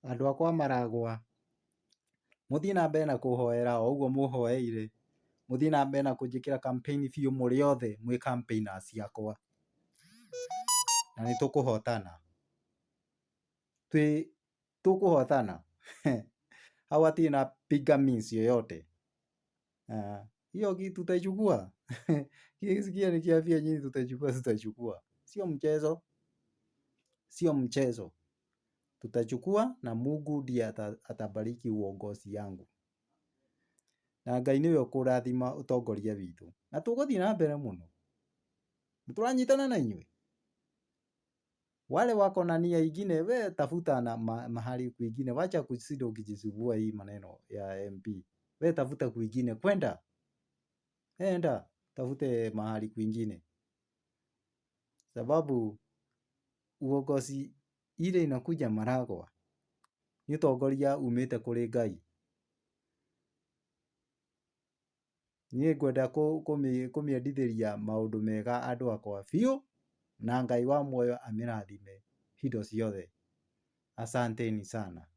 Andũ akwa maragwa, mũthiĩ na mbere na kũhoera o ũguo mũhoeire, mũthiĩ na mbere na kũnjĩkĩra campaign biũ mũrĩ othe mwĩ campaigners ciakwa, na nĩ tũkũhotana. Tũkũhotana hau hatirĩ na pingamizi yoyote. Hiyo tutaichukua. Kisikia nikiambia nyinyi tutaichukua. Sio mchezo. Sio mchezo. Tutachukua na Mungu ndiye atabariki uongozi yangu. Na Ngai niwe ũkũrathima ũtongoria witũ. Na tũgũthiĩ na mbere mũno. Nĩtũranyitana na inyuĩ. Wale wako na nia ingine, we tafuta na mahali kwingine. Wacha kushinda ukijisumbua hii maneno ya MP. We tafuta kwingine. Kwenda. Enda. Tafute mahali kwingine. Sababu uongozi ile inakuja Maragwa nĩ ũtongoria umĩte kũrĩ Ngai. Niĩ ngwenda kũmĩendithĩria maũndũ mega andũ akwa biũ, na Ngai wa muoyo amĩrathime indo ciothe. Asanteni sana.